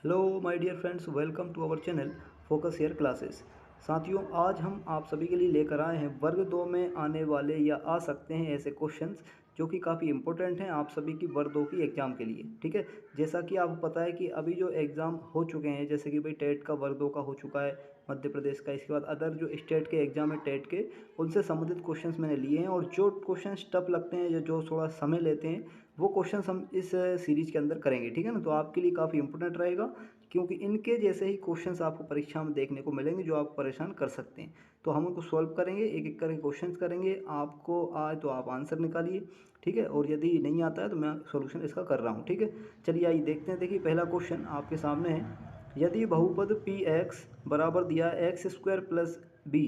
Hello my dear friends, welcome to our channel focus year classes. साथियों, आज हम आप सभी के लिए लेकर आए हैं वर्ग 2 में आने वाले या आ सकते हैं ऐसे क्वेश्चंस जो कि काफ़ी इंपॉर्टेंट हैं आप सभी की वर्ग 2 की एग्ज़ाम के लिए। ठीक है, जैसा कि आपको पता है कि अभी जो एग्ज़ाम हो चुके हैं, जैसे कि भाई टेट का वर्ग 2 का हो चुका है मध्य प्रदेश का। इसके बाद अदर जो स्टेट के एग्ज़ाम है टेट के, उनसे संबंधित क्वेश्चंस मैंने लिए हैं। और जो क्वेश्चंस टफ लगते हैं, जो थोड़ा समय लेते हैं, वो क्वेश्चंस हम इस सीरीज़ के अंदर करेंगे। ठीक है ना, तो आपके लिए काफ़ी इंपॉर्टेंट रहेगा, क्योंकि इनके जैसे ही क्वेश्चंस आपको परीक्षा में देखने को मिलेंगे जो आपको परेशान कर सकते हैं। तो हम उनको सॉल्व करेंगे, एक एक करके क्वेश्चंस करेंगे। आपको आए तो आप आंसर निकालिए, ठीक है, और यदि नहीं आता है तो मैं सॉल्यूशन इसका कर रहा हूँ। ठीक है, चलिए आइए देखते हैं। देखिए, पहला क्वेश्चन आपके सामने है। यदि बहुपद पी एक्स बराबर दिया एक्स स्क्वायर प्लस बी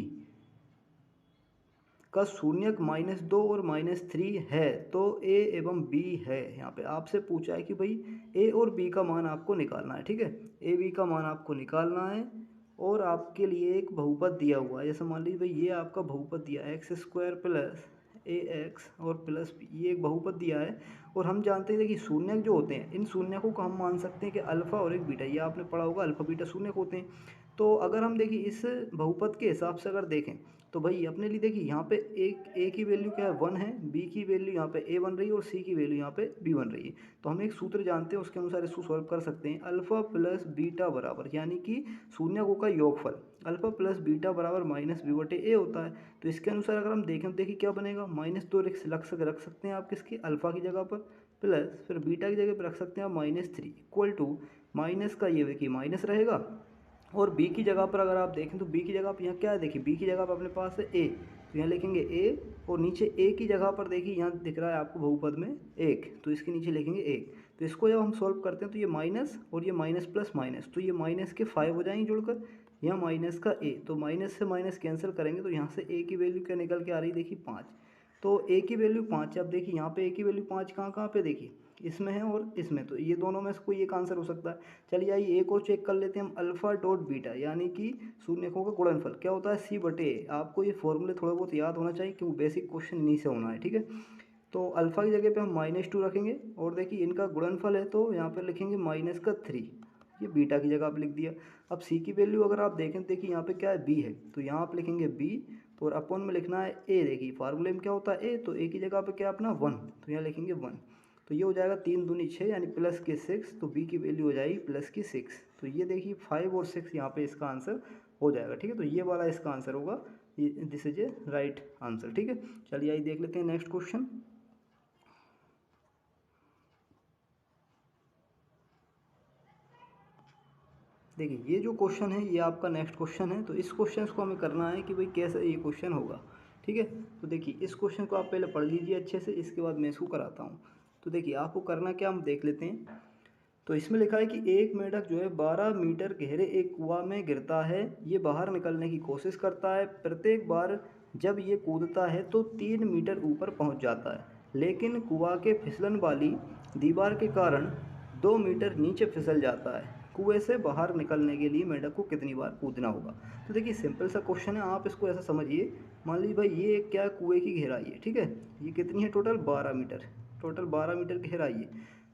का शून्यक -2 और -3 है तो ए एवं बी है। यहाँ पे आपसे पूछा है कि भाई ए और बी का मान आपको निकालना है। ठीक है, ए बी का मान आपको निकालना है और आपके लिए एक बहुपद दिया हुआ है। जैसे मान लीजिए भाई ये आपका बहुपद दिया है एक्स स्क्वायर प्लस ए एक्स और प्लस बी, ये एक बहुपद दिया है। और हम जानते हैं कि शून्यक जो होते हैं, इन शून्यकों को हम मान सकते हैं कि अल्फ़ा और एक बीटा। ये आपने पढ़ा होगा, अल्फ़ा बीटा शून्यक होते हैं। तो अगर हम देखिए इस बहुपद के हिसाब से अगर देखें तो भाई अपने लिए देखिए यहाँ पे एक ए की वैल्यू क्या है, 1 है, बी की वैल्यू यहाँ पे ए बन रही है और सी की वैल्यू यहाँ पे बी बन रही है। तो हम एक सूत्र जानते हैं, उसके अनुसार इसको सॉल्व कर सकते हैं। अल्फ़ा प्लस बीटा बराबर, यानी कि शून्यकों का योगफल अल्फ़ा प्लस बीटा बराबर -b/a होता है। तो इसके अनुसार अगर हम देखें तो देखिए क्या बनेगा, -2 रख सकते हैं आप किसकी, अल्फ़ा की जगह पर, प्लस फिर बीटा की जगह पर रख सकते हैं आप -3 इक्वल टू माइनस का ये देखिए माइनस रहेगा। और बी की जगह पर अगर आप देखें तो बी की जगह पर यहाँ क्या है, देखिए बी की जगह पर अपने पास है ए, तो यहाँ लिखेंगे ए। और नीचे ए की जगह पर देखिए यहाँ दिख रहा है आपको बहुपद में एक, तो इसके नीचे लिखेंगे एक। तो इसको जब हम सॉल्व करते हैं तो ये माइनस और ये माइनस प्लस माइनस, तो ये माइनस के 5 हो जाएंगे जुड़कर, यहाँ माइनस का ए, तो माइनस से माइनस कैंसिल करेंगे तो यहाँ से ए की वैल्यू क्या निकल के आ रही है, देखिए 5। तो ए की वैल्यू 5 है। अब देखिए यहाँ पे ए की वैल्यू 5 कहाँ कहाँ पे, देखिए इसमें है और इसमें, तो ये दोनों में से कोई एक आंसर हो सकता है। चलिए आइए एक और चेक कर लेते हैं हम, अल्फा डॉट बीटा यानी कि शून्यकों का गुणनफल क्या होता है, सी बटे ए। आपको ये फॉर्मूले थोड़ा बहुत याद होना चाहिए क्योंकि बेसिक क्वेश्चन इन्हीं से होना है। ठीक है, तो अल्फ़ा की जगह पे हम -2 रखेंगे और देखिए इनका गुणनफल है तो यहाँ पे लिखेंगे -3, ये बीटा की जगह आप लिख दिया। अब सी की वैल्यू अगर आप देखें तो देखिए यहाँ पे क्या है, बी है, तो यहाँ आप लिखेंगे बी और अपॉन में लिखना है ए। देखिए फार्मूले में क्या होता है ए, तो ए की जगह पे क्या अपना 1, तो यहाँ लिखेंगे 1। तो ये हो जाएगा 3 दूनी 6 यानी प्लस के 6, तो बी की वैल्यू हो जाएगी प्लस की 6। तो ये देखिए 5 और 6 यहाँ पे इसका आंसर हो जाएगा। ठीक है, तो ये वाला इसका आंसर होगा, ये this is a right answer. ठीक है, चलिए आइए देख लेते हैं नेक्स्ट क्वेश्चन। देखिए ये जो क्वेश्चन है ये आपका नेक्स्ट क्वेश्चन है। तो इस क्वेश्चन को हमें करना है कि भाई कैसे ये क्वेश्चन होगा। ठीक है, तो देखिए इस क्वेश्चन को आप पहले पढ़ लीजिए अच्छे से, इसके बाद मैं इसको कराता हूँ। तो देखिए आपको करना क्या, हम देख लेते हैं। तो इसमें लिखा है कि एक मेंढक जो है 12 मीटर गहरे एक कुआं में गिरता है। ये बाहर निकलने की कोशिश करता है। प्रत्येक बार जब ये कूदता है तो 3 मीटर ऊपर पहुंच जाता है, लेकिन कुआं के फिसलन वाली दीवार के कारण 2 मीटर नीचे फिसल जाता है। कुएं से बाहर निकलने के लिए मेंढक को कितनी बार कूदना होगा। तो देखिए सिंपल सा क्वेश्चन है, आप इसको ऐसा समझिए। मान लीजिए भाई ये क्या है, कुएं की गहराई है। ठीक है, ये कितनी है, टोटल 12 मीटर, टोटल 12 मीटर गहराई है।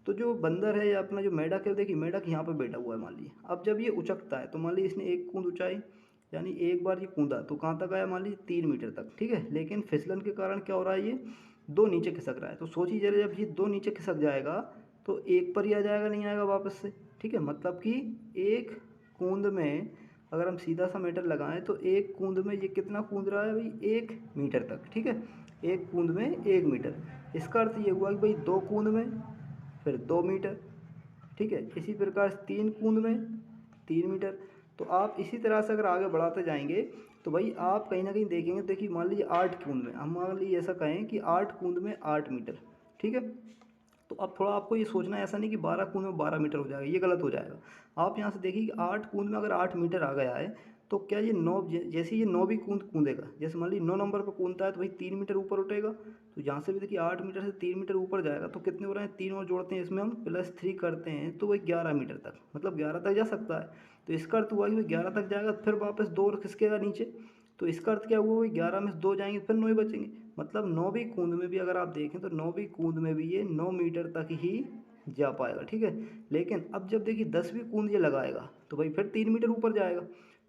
तो जो बंदर है या अपना जो मेंढक है, देखिए मेंढक यहाँ पे बैठा हुआ है मान लीजिए। अब जब ये उचकता है तो मान लीजिए इसने एक कूद ऊंचाई, यानी एक बार ये कूदा तो कहाँ तक आया, मान लीजिए 3 मीटर तक। ठीक है, लेकिन फिसलन के कारण क्या हो रहा है, ये 2 नीचे खिसक रहा है। तो सोचिए जरा, जब ये 2 नीचे खिसक जाएगा तो एक पर ही आ जाएगा, नहीं आएगा वापस से। ठीक है, मतलब कि एक कूंद में अगर हम सीधा सा मीटर लगाएं तो एक कूंद में ये कितना कूद रहा है भाई, 1 मीटर तक। ठीक है, एक कूंद में 1 मीटर। इसका अर्थ ये हुआ कि भाई 2 कूंद में फिर 2 मीटर। ठीक है, इसी प्रकार से 3 कूंद में 3 मीटर। तो आप इसी तरह से अगर आगे बढ़ाते जाएंगे तो भाई आप कहीं ना कहीं देखेंगे, देखिए मान लीजिए 8 कूंद में, हम मान लीजिए ऐसा कहें कि 8 कूंद में 8 मीटर। ठीक है, तो अब थोड़ा आपको ये सोचना है, ऐसा नहीं कि 12 कूद में 12 मीटर हो जाएगा, ये गलत हो जाएगा। आप यहाँ से देखिए कि 8 कूद में अगर 8 मीटर आ गया है तो क्या ये 9, जैसे ये 9 भी कूदेगा, जैसे मान लीजिए 9 नंबर पर कूदता है तो भाई 3 मीटर ऊपर उठेगा। तो यहाँ से भी देखिए 8 मीटर से 3 मीटर ऊपर जाएगा तो कितने हो रहे हैं, 3 और जोड़ते हैं इसमें हम +3 करते हैं तो वही 11 मीटर तक, मतलब 11 तक जा सकता है। तो इसका अर्थ हुआ कि भाई 11 तक जाएगा, फिर वापस 2 और खिसकेगा नीचे। तो इसका अर्थ क्या हुआ, वही 11 में से 2 जाएंगे फिर 9 ही बचेंगे। मतलब 9वीं कूद में भी अगर आप देखें तो 9वीं कूद में भी ये 9 मीटर तक ही जा पाएगा, ठीक है। लेकिन अब जब देखिए 10वीं कूंद ये लगाएगा तो भाई फिर 3 मीटर ऊपर जाएगा।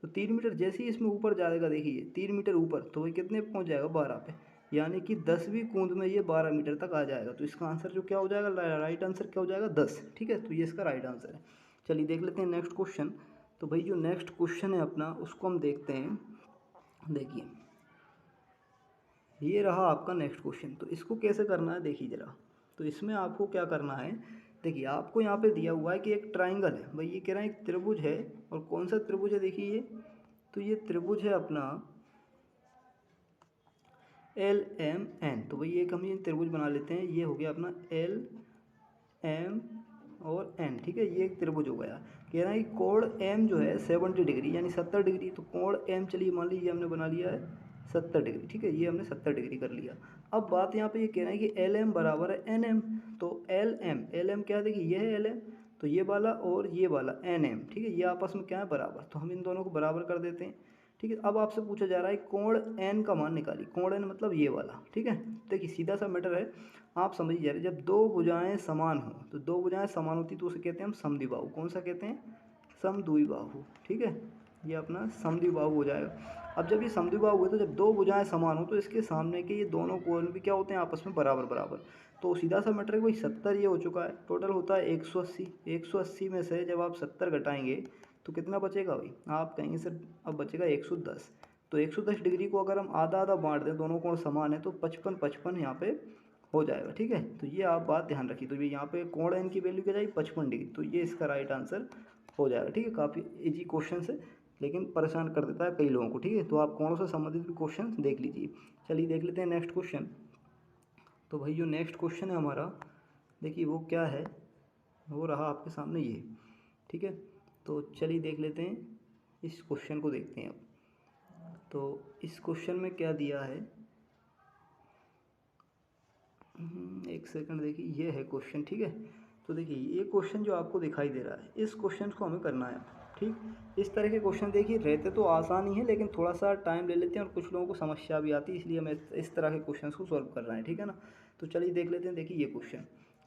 तो 3 मीटर जैसे ही इसमें ऊपर जाएगा, देखिए 3 मीटर ऊपर, तो भाई कितने पे पहुँच जाएगा, 12 पे। यानी कि 10वीं कूंद में ये 12 मीटर तक आ जाएगा। तो इसका आंसर जो क्या हो जाएगा, राइट आंसर क्या हो जाएगा, 10, ठीक है। तो ये इसका राइट आंसर है। चलिए देख लेते हैं नेक्स्ट क्वेश्चन। तो भाई जो नेक्स्ट क्वेश्चन है अपना, उसको हम देखते हैं। देखिए ये रहा आपका नेक्स्ट क्वेश्चन। तो इसको कैसे करना है देखिए ज़रा। तो इसमें आपको क्या करना है, देखिए आपको यहाँ पे दिया हुआ है कि एक ट्राइंगल है, भाई ये कह रहा है एक त्रिभुज है। और कौन सा त्रिभुज है, देखिए ये, तो ये त्रिभुज है अपना LMN। तो भाई एक हम ये त्रिभुज बना लेते हैं, ये हो गया अपना LM और N, ठीक है। ये एक त्रिभुज हो गया। कह रहा है कि कोण M जो है 70 डिग्री यानी 70 डिग्री। तो कोण M चलिए मान लीजिए हमने बना लिया है 70 डिग्री, ठीक है। ये हमने 70 डिग्री कर लिया। अब बात यहाँ पे ये कह रहा है कि LM बराबर है NM। तो LM क्या है, देखिए ये है LM, तो ये वाला और ये वाला NM, ठीक है। ये आपस में क्या है, बराबर। तो हम इन दोनों को बराबर कर देते हैं, ठीक है। अब आपसे पूछा जा रहा है कोण N का मान निकालिए। कोण N मतलब ये वाला, ठीक है। देखिए सीधा सा मैटर है, आप समझिए जा रहे, जब दो भुजाएं समान हों, तो दो भुजाएं समान होती तो उसे कहते हैं हम समद्विबाहु। कौन सा कहते हैं, समद्विबाहु, ठीक है। ये अपना समद्विबाहु हो जाएगा। अब जब ये समद्विबाहु हुए, तो जब दो भुजाएं समान हो तो इसके सामने के ये दोनों कोण भी क्या होते हैं, आपस में बराबर बराबर। तो सीधा सा मैटर है भाई, 70 ये हो चुका है, टोटल होता है 180। 180 में से जब आप 70 घटाएंगे तो कितना बचेगा भाई, आप कहेंगे सर अब बचेगा 110। तो 110 डिग्री को अगर हम आधा आधा बांट दें, दोनों कोण समान है, तो 55 यहाँ पे हो जाएगा, ठीक है। तो ये आप बात ध्यान रखिए। तो ये यहाँ पे कोण एन की वैल्यू क्या जाएगी, 55 डिग्री। तो ये इसका राइट आंसर हो जाएगा, ठीक है। काफ़ी इजी क्वेश्चन है, लेकिन परेशान कर देता है कई लोगों को, ठीक है। तो आप कोणों से संबंधित भी क्वेश्चन देख लीजिए। चलिए देख लेते हैं नेक्स्ट क्वेश्चन। तो भाई जो नेक्स्ट क्वेश्चन है हमारा, देखिए वो क्या है, वो रहा आपके सामने ये, ठीक है। तो चलिए देख लेते हैं, इस क्वेश्चन को देखते हैं अब। तो इस क्वेश्चन में क्या दिया है, एक सेकंड, देखिए ये है क्वेश्चन, ठीक है। तो देखिए ये क्वेश्चन जो आपको दिखाई दे रहा है, इस क्वेश्चन को हमें करना है, ठीक। इस तरह के क्वेश्चन देखिए रहते तो आसान ही है, लेकिन थोड़ा सा टाइम ले लेते हैं और कुछ लोगों को समस्या भी आती है, इसलिए हमें इस तरह के क्वेश्चन को सॉल्व कर रहे हैं, ठीक है ना। तो चलिए देख लेते हैं। देखिए ये क्वेश्चन,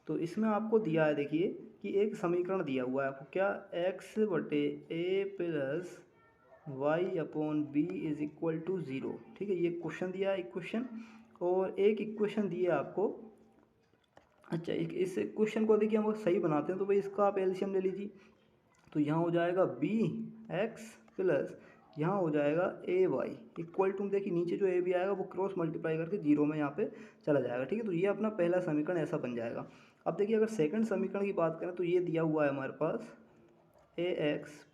तो इसमें आपको दिया है, देखिए कि एक समीकरण दिया हुआ है आपको, क्या, x/a+y/b = 0, ठीक है। ये क्वेश्चन दिया है इक्वेशन, और एक इक्वेशन दी है आपको। अच्छा इस क्वेश्चन को देखिए हम सही बनाते हैं, तो भाई इसका आप एलसीएम ले लीजिए। तो यहाँ हो जाएगा bx प्लस यहाँ हो जाएगा ay = देखिए नीचे जो ए बी आएगा वो क्रॉस मल्टीप्लाई करके 0 में यहाँ पे चला जाएगा, ठीक है। तो ये अपना पहला समीकरण ऐसा बन जाएगा। अब देखिए अगर सेकंड समीकरण की बात करें, तो ये दिया हुआ है हमारे पास ax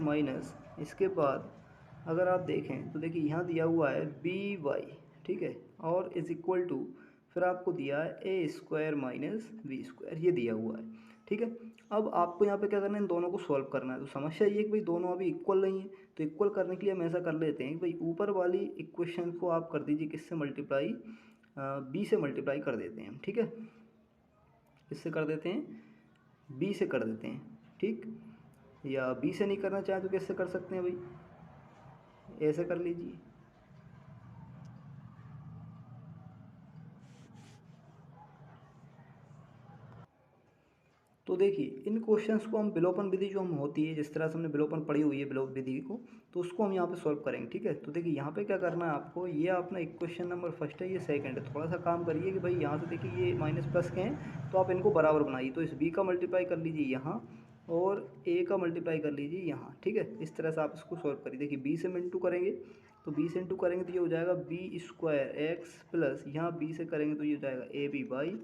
माइनस इसके बाद अगर आप देखें तो देखिए यहाँ दिया हुआ है by, ठीक है, और इज इक्वल टू, फिर आपको दिया है a² माइनस b², ये दिया हुआ है, ठीक है। अब आपको यहाँ पे क्या करना है, इन दोनों को सॉल्व करना है। तो समस्या ये है कि भाई दोनों अभी इक्वल नहीं है, तो इक्वल करने के लिए हम ऐसा कर लेते हैं कि भाई ऊपर वाली इक्वेशन को आप कर दीजिए किससे मल्टीप्लाई, b से मल्टीप्लाई कर देते हैं, ठीक है। किससे कर देते हैं, b से कर देते हैं, ठीक। या b से नहीं करना चाहें तो कैसे कर सकते हैं भाई, ऐसे कर लीजिए। तो देखिए इन क्वेश्चंस को हम विलोपन विधि जो हम होती है, जिस तरह से हमने विलोपन पढ़ी हुई है विलोपन विधि को, तो उसको हम यहाँ पे सॉल्व करेंगे, ठीक है। तो देखिए यहाँ पे क्या करना है आपको, ये अपना इक्वेशन नंबर फर्स्ट है, ये सेकंड है। थोड़ा सा काम करिए कि भाई यहाँ से देखिए ये माइनस प्लस के हैं, तो आप इनको बराबर बनाइए। तो इस बी का मल्टीप्लाई कर लीजिए यहाँ, और ए का मल्टीप्लाई कर लीजिए यहाँ, ठीक है। इस तरह से आप इसको सॉल्व करिए। देखिए बी से इंटू करेंगे, तो बी से इंटू करेंगे तो ये हो जाएगा b² x प्लस यहाँ बी से करेंगे तो ये हो जाएगा ab/=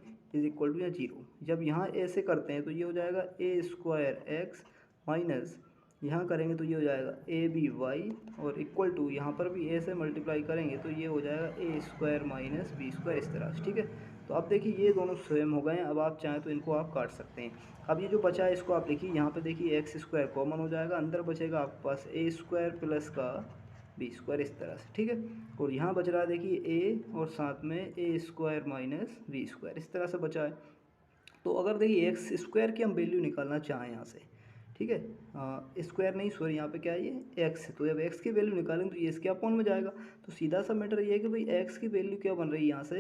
या 0। जब यहाँ ए से करते हैं तो ये हो जाएगा a² x माइनस यहाँ करेंगे तो ये हो जाएगा ab/, और इक्वल टू यहाँ पर भी ए से मल्टीप्लाई करेंगे तो ये हो जाएगा a² माइनस b², इस तरह से, ठीक है। तो अब देखिए ये दोनों सेम हो गए हैं। अब आप चाहें तो इनको आप काट सकते हैं। अब ये जो बचा है इसको आप देखिए, यहाँ पे देखिए x² कॉमन हो जाएगा, अंदर बचेगा आपके पास a² प्लस का b², इस तरह से, ठीक है। और यहाँ बच रहा है देखिए a और साथ में a² माइनस b², इस तरह से बचा है। तो अगर देखिए x² की हम वैल्यू निकालना चाहें यहाँ से, ठीक है, स्क्वायर नहीं, सॉरी, यहाँ पे क्या है ये एक्स है। तो जब एक्स की वैल्यू निकालेंगे तो ये इसके अपॉन में जाएगा। तो सीधा सा मैटर ये है कि भाई एक्स की वैल्यू क्या बन रही है यहाँ से,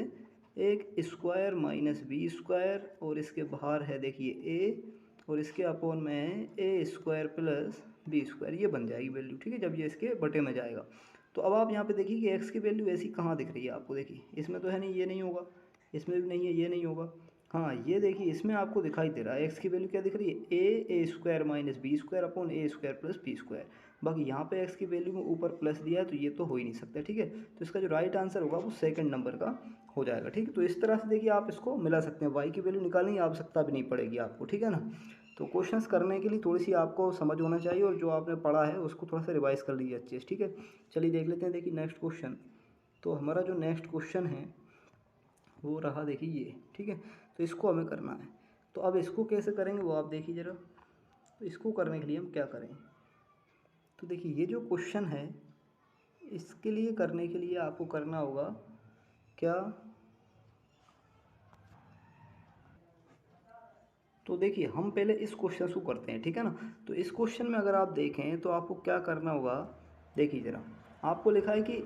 एक स्क्वायर माइनस बी स्क्वायर, और इसके बाहर है देखिए ए, और इसके अपॉन में है A square plus B square, ये बन जाएगी वैल्यू, ठीक है, जब ये इसके बटे में जाएगा। तो अब आप यहाँ पे देखिए कि एक्स की वैल्यू ऐसी कहाँ दिख रही है आपको, देखिए इसमें तो है नहीं, ये नहीं होगा, इसमें भी नहीं है, ये नहीं होगा। हाँ, ये देखिए इसमें आपको दिखाई दे रहा है एक्स की वैल्यू क्या दिख रही है, A square minus B square upon A square plus B square. बाकी यहाँ पे एक्स की वैल्यू में ऊपर प्लस दिया है, तो ये तो हो ही नहीं सकता, ठीक है। तो इसका जो राइट आंसर होगा वो सेकंड नंबर का हो जाएगा, ठीक है। तो इस तरह से देखिए आप इसको मिला सकते हैं, वाई की वैल्यू निकालने की आवश्यकता भी नहीं पड़ेगी आपको, ठीक है ना। तो क्वेश्चंस करने के लिए थोड़ी सी आपको समझ होना चाहिए, और जो आपने पढ़ा है उसको थोड़ा सा रिवाइज कर लीजिए अच्छे से, ठीक है। चलिए देख लेते हैं, देखिए नेक्स्ट क्वेश्चन। तो हमारा जो नेक्स्ट क्वेश्चन है वो रहा देखिए ये, ठीक है। तो इसको हमें करना है, तो अब इसको कैसे करेंगे वो आप देखिए ज़रा। तो इसको करने के लिए हम क्या करें, तो देखिए ये जो क्वेश्चन है इसके लिए करने के लिए आपको करना होगा क्या, तो देखिए हम पहले इस क्वेश्चन को करते हैं, ठीक है ना। तो इस क्वेश्चन में अगर आप देखें तो आपको क्या करना होगा, देखिए ज़रा, आपको लिखा है कि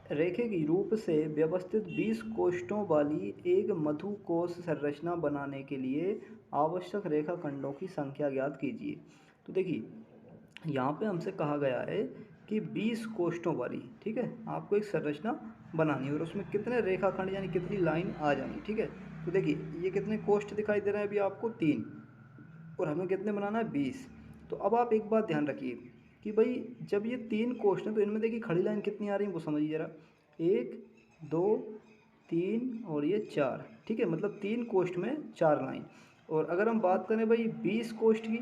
रेखिक रूप से व्यवस्थित 20 कोष्ठों वाली एक मधु कोश संरचना बनाने के लिए आवश्यक रेखाखंडों की संख्या ज्ञात कीजिए। तो देखिए यहाँ पे हमसे कहा गया है कि 20 कोष्ठों वाली, ठीक है, आपको एक संरचना बनानी है, और उसमें कितने रेखाखंड यानी कितनी लाइन आ जानी, ठीक है। तो देखिए ये कितने कोष्ठ दिखाई दे रहे हैं अभी आपको, 3, और हमें कितने बनाना है, 20। तो अब आप एक बात ध्यान रखिए कि भाई जब ये 3 कोष्ठ हैं तो इनमें देखिए खड़ी लाइन कितनी आ रही है वो समझिए ज़रा, 1 2 3 और ये 4, ठीक है, मतलब 3 कोष्ठ में 4 लाइन। और अगर हम बात करें भाई 20 कोष्ठ की,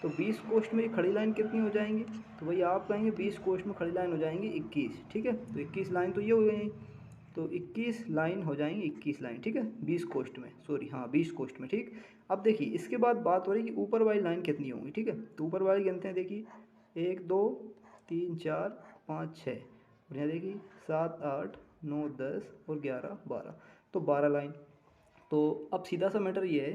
तो 20 कोष्ठ में ये खड़ी लाइन कितनी हो जाएंगी, तो भाई आप कहेंगे 20 कोष्ठ में खड़ी लाइन हो जाएंगी 21, ठीक है। तो 21 लाइन तो ये हो गई, तो 21 लाइन हो जाएंगी, 21 लाइन, ठीक है, 20 कोष्ठ में, सॉरी हाँ 20 कोष्ठ में, ठीक। अब देखिए इसके बाद बात हो रही है कि ऊपर वाली लाइन कितनी होंगी, ठीक है। तो ऊपर वाली गिनते हैं, देखिए 1 2 3 4 5 6, और यहाँ देखिए 7 8 9 10 और 11 12, तो 12 लाइन। तो अब सीधा सा मैटर ये है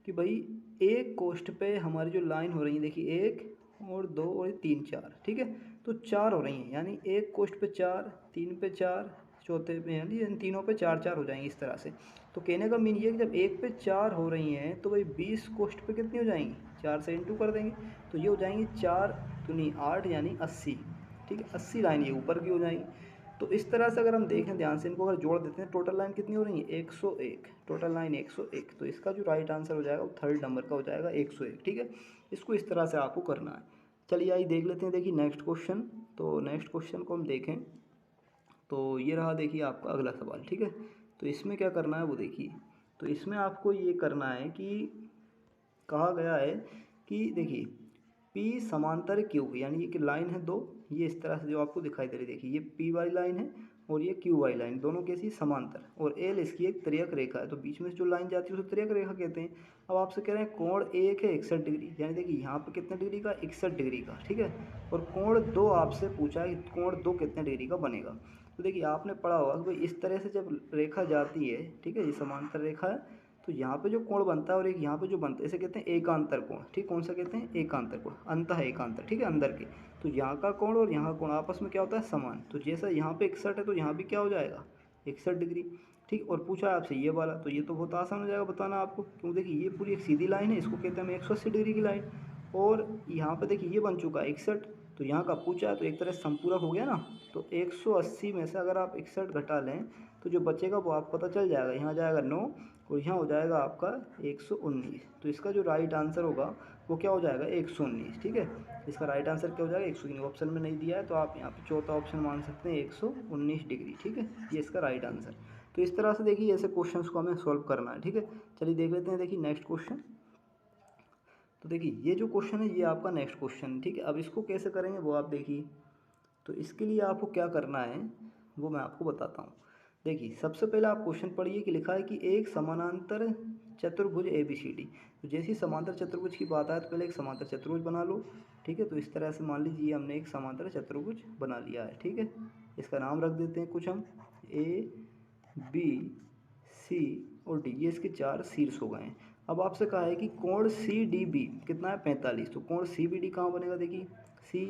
कि भाई एक कोष्ठ पे हमारी जो लाइन हो रही है, देखिए 1 और 2 और 3 4, ठीक है, तो 4 हो रही हैं, यानी एक कोष्ठ पे 4, 3 पे 4, चौथे पे यानी इन तीनों पे 4 4 हो जाएंगी इस तरह से। तो कहने का मीन ये है कि जब एक पे 4 हो रही हैं तो भाई 20 कोष्ठ पे कितनी हो जाएंगी, 4 से इंटू कर देंगे, तो ये हो जाएंगी 4 दूनी 8 यानी 80, ठीक है, 80 लाइन ये ऊपर की हो जाएंगी। तो इस तरह से अगर हम देखें ध्यान से, इनको अगर जोड़ देते हैं, टोटल लाइन कितनी हो रही है, 101, टोटल लाइन 101। तो इसका जो राइट आंसर हो जाएगा वो थर्ड नंबर का हो जाएगा, 101, ठीक है। इसको इस तरह से आपको करना है। चलिए आइए देख लेते हैं, देखिए नेक्स्ट क्वेश्चन। तो नेक्स्ट क्वेश्चन को हम देखें तो ये रहा देखिए आपका अगला सवाल, ठीक है। तो इसमें क्या करना है वो देखिए, तो इसमें आपको ये करना है कि कहा गया है कि देखिए पी समांतर क्यू, यानी ये कि लाइन है दो, ये इस तरह से जो आपको दिखाई दे रही है, देखिए ये पी वाली लाइन है और ये क्यू वाली लाइन, दोनों कैसी समांतर, और एल इसकी एक त्रियक रेखा है, तो बीच में से जो लाइन जाती है उसे त्रियक रेखा कहते हैं। अब आपसे कह रहे हैं कोण एक है 61 डिग्री, यानी देखिए यहाँ पे कितने डिग्री का, 61 डिग्री का, ठीक है। और कोण दो आपसे पूछा है कि कोण दो कितने डिग्री का बनेगा। तो देखिए आपने पढ़ा होगा कि भाई इस तरह से जब रेखा जाती है, ठीक है, ये समांतर रेखा है, तो यहाँ पे जो कोण बनता है और एक यहाँ पे जो बनता है इसे कहते हैं एकांतर कोण, ठीक, कौन सा कहते हैं, एकांतर कोण, अंतः एकांतर, ठीक है, अंदर के। तो यहाँ का कोण और यहाँ का कोण आपस में क्या होता है, समान। तो जैसा यहाँ पे 61 है तो यहाँ भी क्या हो जाएगा, 61 डिग्री, ठीक। और पूछा आपसे ये वाला, तो ये तो बहुत आसान हो जाएगा बताना आपको, क्यों, देखिए ये पूरी एक सीधी लाइन है, इसको कहते हैं हम 180 डिग्री की लाइन। और यहाँ पे देखिए ये बन चुका है 61, तो यहाँ का पूछा है तो एक तरह से संपूरक हो गया ना। तो 180 में से अगर आप 61 घटा लें तो जो बचेगा वो आपको पता चल जाएगा, यहाँ जाएगा 9 और यहाँ हो जाएगा आपका 119। तो इसका जो राइट आंसर होगा वो क्या हो जाएगा, 119, ठीक है। इसका राइट आंसर क्या हो जाएगा, 119, ऑप्शन में नहीं दिया है तो आप यहाँ पे चौथा ऑप्शन मान सकते हैं 119 डिग्री, ठीक है, ये इसका राइट आंसर। तो इस तरह से देखिए ऐसे क्वेश्चंस को हमें सॉल्व करना है, ठीक है। चलिए देख लेते हैं, देखिए नेक्स्ट क्वेश्चन। तो देखिए ये जो क्वेश्चन है ये आपका नेक्स्ट क्वेश्चन है, ठीक है। अब इसको कैसे करेंगे वो आप देखिए। तो इसके लिए आपको क्या करना है वो मैं आपको बताता हूँ। देखिए सबसे पहले आप क्वेश्चन पढ़िए कि लिखा है कि एक समानांतर चतुर्भुज ए बी सी डी। तो जैसे ही समांतर चतुर्भुज की बात आए तो पहले एक समांतर चतुर्भुज बना लो, ठीक है। तो इस तरह से मान लीजिए हमने एक समांतर चतुर्भुज बना लिया है, ठीक है। इसका नाम रख देते हैं कुछ हम, ए बी सी और डी, ये इसके 4 शीर्ष हो गए हैं। अब आपसे कहा है कि कोण सी डी बी कितना है 45, तो कोण सी बी डी कहाँ बनेगा देखिए, सी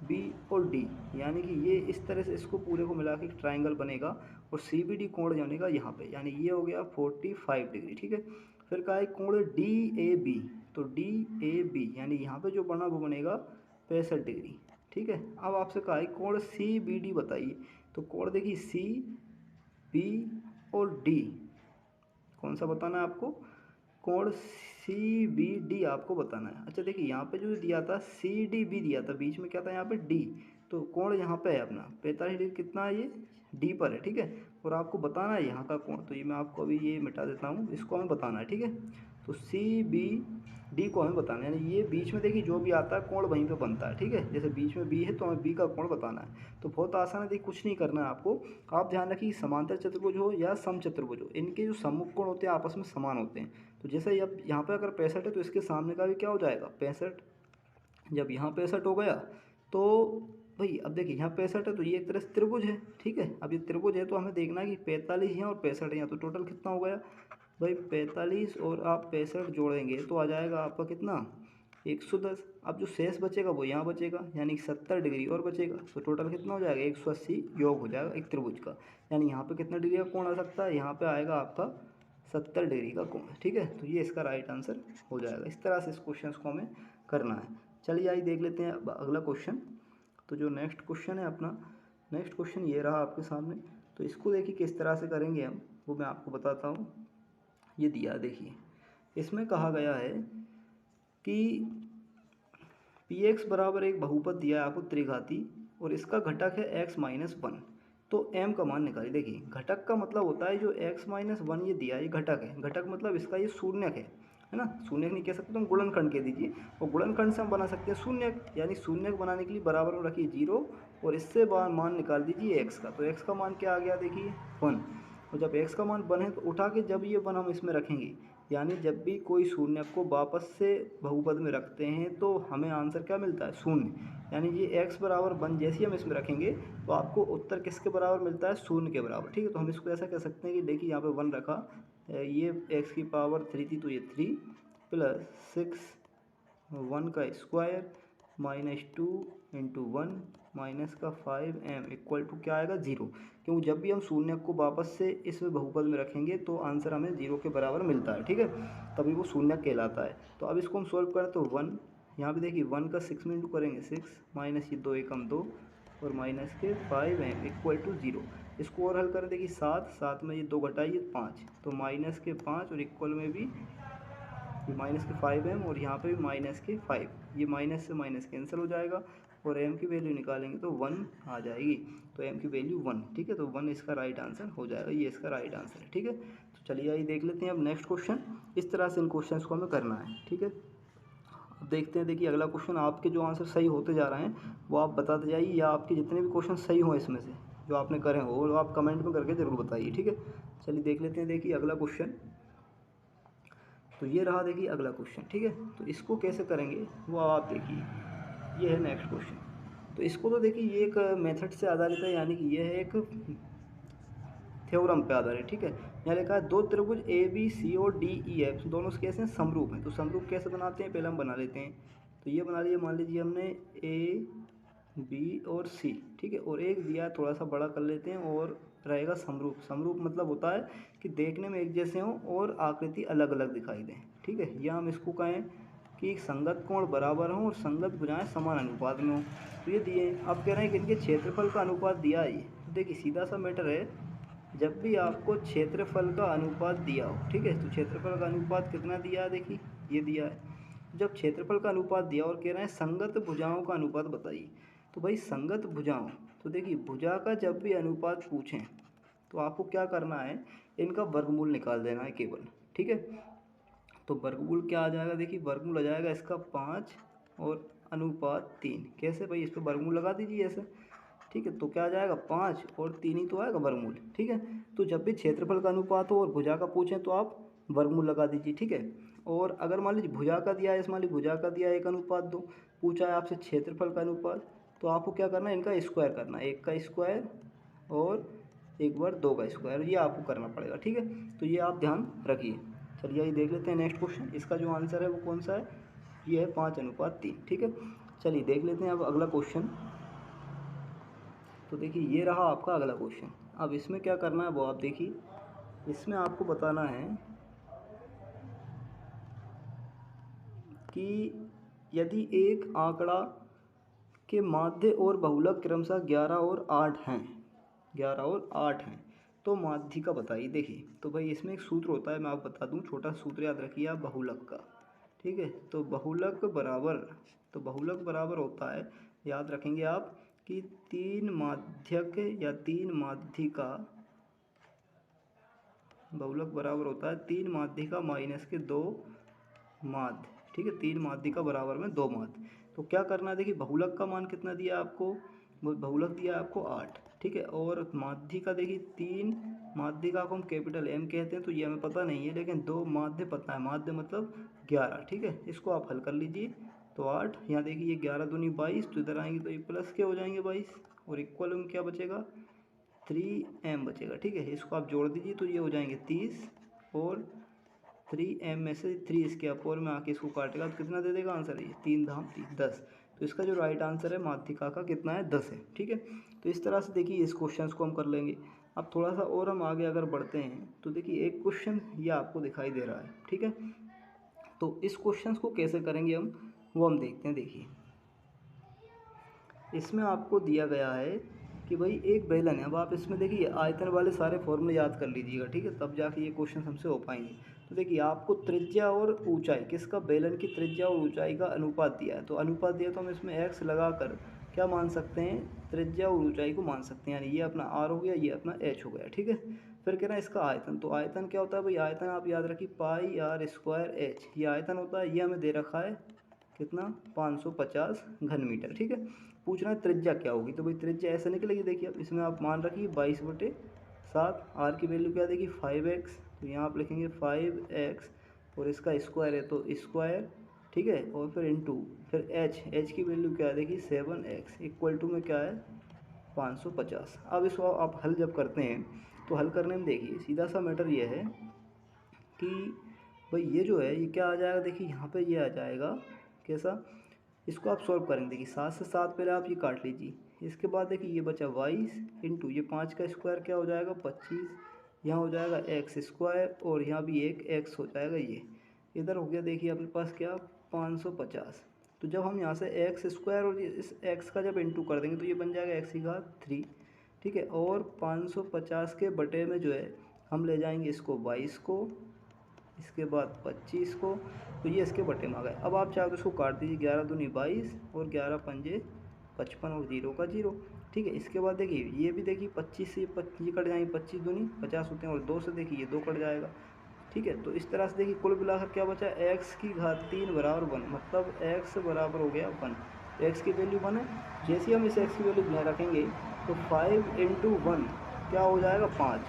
बी और डी, यानी कि ये इस तरह से इसको पूरे को मिला के ट्राइंगल बनेगा और सी बी डी कोण जानेगा यहाँ पे, यानी ये हो गया 45 डिग्री, ठीक है। फिर कहा है कोण डी ए बी, तो डी ए बी यानी यहाँ पे जो बना वो बनेगा 65 डिग्री, ठीक है। अब आपसे कहा है कोण सी बी डी बताइए, तो कोण देखिए सी बी और डी कौन सा बताना है आपको, कोण सी बी डी आपको बताना है। अच्छा देखिए यहाँ पे जो दिया था सी डी बी दिया था, बीच में क्या था यहाँ पे डी, तो कोण यहाँ पे है अपना 45 डिग्री, कितना है ये डी पर है, ठीक है। और आपको बताना है यहाँ का कोण, तो ये मैं आपको अभी ये मिटा देता हूँ, इसको हमें बताना है, ठीक है। तो सी बी डी को हमें बताना है, यानी ये बीच में देखिए जो भी आता है कोण वहीं पे बनता है, ठीक है। जैसे बीच में बी है तो हमें बी का कोण बताना है, तो बहुत आसान है, देखिए कुछ नहीं करना है आपको। आप ध्यान रखिए समांतर चतुर्भुज हो या समचतुर्भुज हो, इनके जो सम्मुख कोण होते हैं आपस में समान होते हैं। तो जैसे अब यहाँ पे अगर 65 है तो इसके सामने का भी क्या हो जाएगा 65, जब यहाँ 65 हो गया तो भाई अब देखिए यहाँ 65 है तो ये एक तरह से त्रिभुज है, ठीक है। अब ये त्रिभुज है तो हमें देखना है कि 45 यहाँ और 65 यहाँ, तो टोटल कितना हो गया भाई 45 और आप 65 जोड़ेंगे तो आ जाएगा आपका कितना 110। अब जो शेष बचेगा वो यहाँ बचेगा, यानी 70 डिग्री और बचेगा, तो टोटल कितना हो जाएगा 180 योग हो जाएगा एक त्रिभुज का। यानी यहाँ पे कितना डिग्री का कोण आ सकता है, यहाँ पे आएगा आपका 70 डिग्री का कोण, ठीक है। तो ये इसका राइट आंसर हो जाएगा। इस तरह से इस क्वेश्चन को हमें करना है। चलिए आइए देख लेते हैं अब अगला क्वेश्चन। तो जो नेक्स्ट क्वेश्चन है अपना, नेक्स्ट क्वेश्चन ये रहा आपके सामने। तो इसको देखिए किस तरह से करेंगे हम, वो मैं आपको बताता हूँ। ये दिया देखिए, इसमें कहा गया है कि पी एक्स बराबर एक बहुपद दिया है आपको त्रिघाती, और इसका घटक है x माइनस वन, तो m का मान निकालिए। देखिए घटक का मतलब होता है जो x माइनस वन ये दिया है ये घटक है, घटक मतलब इसका ये शून्यक है ना, शून्यक नहीं कह सकते तो हम गुणनखंड कह दीजिए, और गुणनखंड से हम बना सकते हैं शून्यक, यानी शून्यक बनाने के लिए बराबर में रखिए 0 और इससे मान निकाल दीजिए x का, तो x का मान क्या आ गया देखिए 1, और जब x का मान 1 है तो उठा के जब ये 1 हम इसमें रखेंगे, यानी जब भी कोई शून्यक को वापस से बहुपद में रखते हैं तो हमें आंसर क्या मिलता है शून्य, यानी ये x बराबर 1 जैसे ही हम इसमें रखेंगे तो आपको उत्तर किसके बराबर मिलता है शून्य के बराबर, ठीक है। तो हम इसको ऐसा कह सकते हैं कि देखिए यहाँ पे 1 रखा, ये x की पावर 3 थी तो ये 3 प्लस 6 1 का स्क्वायर माइनस 2 इंटू 1 माइनस का 5m इक्वल टू क्या आएगा 0, क्योंकि जब भी हम शून्य को वापस से इस बहुपद में रखेंगे तो आंसर हमें 0 के बराबर मिलता है, ठीक है, तभी वो शून्य कहलाता है। तो अब इसको हम सॉल्व करें तो 1, यहाँ पे देखिए 1 का 6 में इंटू करेंगे 6 माइनस ये 2 एकम 2 और माइनस के 5m इक्वल टू 0। इसको और हल करें देखिए 7 में ये 2 घटाइए 5, तो माइनस के 5 और इक्वल में भी माइनस के 5m और यहाँ पे भी माइनस के 5, ये माइनस से माइनस कैंसिल हो जाएगा और m की वैल्यू निकालेंगे तो 1 आ जाएगी, तो m की वैल्यू 1, ठीक है। तो 1 इसका राइट आंसर हो जाएगा, ये इसका राइट आंसर है, ठीक है। तो चलिए आइए देख लेते हैं अब नेक्स्ट क्वेश्चन। इस तरह से इन क्वेश्चंस को हमें करना है, ठीक है। अब देखते हैं, देखिए अगला क्वेश्चन, आपके जो आंसर सही होते जा रहे हैं वो आप बताते जाइए, या आपके जितने भी क्वेश्चन सही हों इसमें से जो आपने करे हो वो आप कमेंट में करके ज़रूर बताइए, ठीक है। चलिए देख लेते हैं, देखिए अगला क्वेश्चन। तो ये रहा देखिए अगला क्वेश्चन, ठीक है। तो इसको कैसे करेंगे वो आप देखिए, ये है नेक्स्ट क्वेश्चन। तो इसको तो देखिए ये एक मेथड से आधारित है, यानी कि ये है एक थ्योरम पे आधारित, ठीक है। यहाँ लिखा है दो त्रिभुज ए बी सी और डी ई एफ दोनों कैसे हैं समरूप हैं, तो समरूप कैसे बनाते हैं पहले हम बना लेते हैं। तो ये बना लिया, मान लीजिए हमने ए बी और सी, ठीक है, और एक दिया थोड़ा सा बड़ा कर लेते हैं और रहेगा समरूप। समरूप मतलब होता है कि देखने में एक जैसे हों और आकृति अलग अलग दिखाई दें, ठीक है। या हम इसको कहें कि संगत कोण बराबर हों और संगत भुजाएं समान अनुपात में हों। तो ये दिए, अब कह रहे हैं कि इनके क्षेत्रफल का अनुपात दिया है। ये देखिए सीधा सा मैटर है, जब भी आपको क्षेत्रफल का अनुपात दिया हो, ठीक है, तो क्षेत्रफल का अनुपात कितना दिया है देखिए ये दिया है। जब क्षेत्रफल का अनुपात दिया और कह रहे हैं संगत भुजाओं का अनुपात बताइए, तो भाई संगत भुजाओं, तो देखिए भुजा का जब भी अनुपात पूछें तो आपको क्या करना है, इनका वर्गमूल निकाल देना है केवल, ठीक है। तो वर्गमूल क्या आ जाएगा देखिए, वर्गमूल आ जाएगा इसका 5 और अनुपात 3। कैसे भाई, इस पर वर्गमूल लगा दीजिए ऐसे, ठीक है। तो क्या आ जाएगा 5 और 3 ही तो आएगा वर्गमूल, ठीक है। तो जब भी क्षेत्रफल का अनुपात हो और भुजा का पूछें तो आप वर्गमूल लगा दीजिए, ठीक है। और अगर मान लीजिए भुजा का दिया है, मान लीजिए भुजा का दिया है 1:2, पूछा है आपसे क्षेत्रफल का अनुपात, तो आपको क्या करना है, इनका स्क्वायर करना है, 1 का स्क्वायर और एक बार 2 का स्क्वायर, ये आपको करना पड़ेगा, ठीक है। तो ये आप ध्यान रखिए। चलिए ये देख लेते हैं नेक्स्ट क्वेश्चन। इसका जो आंसर है वो कौन सा है, ये है 5:3। ठीक है, चलिए देख लेते हैं अब अगला क्वेश्चन। तो देखिए ये रहा आपका अगला क्वेश्चन। अब इसमें क्या करना है वो आप देखिए, इसमें आपको बताना है कि यदि एक आंकड़ा के माध्य और बहुलक क्रमशः 11 और 8 हैं, 11 और 8 हैं, तो माध्य का बताइए। देखिए तो भाई इसमें एक सूत्र होता है, मैं आपको बता दूं, छोटा सूत्र याद रखिए आप बहुलक का। ठीक है, तो बहुलक बराबर होता है, याद रखेंगे आप, कि 3 माध्यक या 3 माध्यिका, बहुलक बराबर होता है 3 माध्यिका माइनस के 2 माध्य। ठीक है, 3 माध्यिका बराबर में 2 माध्य। तो क्या करना है, देखिए बहुलक का मान कितना दिया आपको, बहुलक दिया आपको 8। ठीक है, और माध्यिका देखिए 3 माध्यिका को हम कैपिटल M कहते हैं, तो ये हमें पता नहीं है, लेकिन 2 माध्य पता है, माध्य मतलब 11। ठीक है, इसको आप हल कर लीजिए। तो 8, यहाँ देखिए ये 11 दूनी 22, तो इधर आएंगे तो ये प्लस के हो जाएंगे 22, और इक्वल में क्या बचेगा, 3m बचेगा। ठीक है, इसको आप जोड़ दीजिए तो ये हो जाएंगे 30, और 3m में से 3 इसके अपोर में आके इसको काटेगा तो कितना दे देगा आंसर, ये 3 धाम 3 10। तो इसका जो राइट आंसर है माध्यिका का कितना है, 10 है। ठीक है, तो इस तरह से देखिए इस क्वेश्चन को हम कर लेंगे। अब थोड़ा सा और हम आगे अगर बढ़ते हैं तो देखिए एक क्वेश्चन ये आपको दिखाई दे रहा है। ठीक है, तो इस क्वेश्चन को कैसे करेंगे हम, वो हम देखते हैं। देखिए इसमें आपको दिया गया है कि भाई एक बेलन है। अब आप इसमें देखिए आयतन वाले सारे फॉर्मूले याद कर लीजिएगा। ठीक है, तब जाके ये क्वेश्चन हमसे हो पाएंगे। तो देखिए आपको त्रिज्या और ऊंचाई, किसका, बेलन की त्रिज्या और ऊंचाई का अनुपात दिया है। तो अनुपात दिया तो हम इसमें x लगाकर क्या मान सकते हैं, त्रिज्या और ऊंचाई को मान सकते हैं। यानी ये अपना r हो गया, ये अपना h हो गया। ठीक है, फिर कह रहा है इसका आयतन। तो आयतन क्या होता है भाई, आयतन आप याद रखिए पाई r स्क्वायर h, ये आयतन होता है। ये हमें दे रखा है कितना, 550 घन मीटर। ठीक है, पूछना है त्रिज्या क्या होगी। तो भाई त्रिज्या ऐसे निकलेगी, देखिए अब इसमें आप मान रखिए 22/7, आर की वैल्यू क्या देखिए 5x, तो यहाँ आप लिखेंगे 5x, और इसका स्क्वायर है तो स्क्वायर। ठीक है, और फिर इनटू, फिर h की वैल्यू क्या है देखिए 7x, इक्वल टू में क्या है 550। अब इसको आप हल जब करते हैं तो हल करने में देखिए सीधा सा मैटर ये है कि भाई ये जो है ये क्या आ जाएगा, देखिए यहाँ पे ये आ जाएगा कैसा, इसको आप सॉल्व करेंगे। देखिए 7 से 7 पहले आप ये काट लीजिए, इसके बाद देखिए ये बचा 22 इंटू ये 5 का स्क्वायर क्या हो जाएगा 25, यहाँ हो जाएगा x स्क्वायर, और यहाँ भी एक x हो जाएगा, ये इधर हो गया देखिए अपने पास क्या 550। तो जब हम यहाँ से एक्स स्क्वायर और इस x का जब इंटू कर देंगे तो ये बन जाएगा x की घात 3। ठीक है, और 550 के बटे में जो है हम ले जाएंगे इसको 22 को, इसके बाद 25 को, तो ये इसके बटे में आ गए। अब आप चाहे तो इसको काट दीजिए, 11 दूनी 22 और 11 पंजे 55 और 0 का 0। ठीक है, इसके बाद देखिए ये भी देखिए 25 से 25 कट जाएंगे, 25 दूनी 50 होते हैं, और 2 से देखिए ये 2 कट जाएगा। ठीक है, तो इस तरह से देखिए कुल मिलाकर क्या बचा, x की घात 3 बराबर 1, मतलब x बराबर हो गया 1। तो x की वैल्यू 1 है। जैसे हम इस x की वैल्यू ध्यान रखेंगे तो 5 इंटू 1 क्या हो जाएगा 5,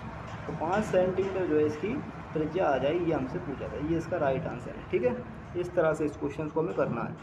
तो 5 सेंटीमीटर जो है इसकी त्रिज्या आ जाएगी। ये हमसे पूछा था, ये इसका राइट आंसर है। ठीक है, इस तरह से इस क्वेश्चन को हमें करना है।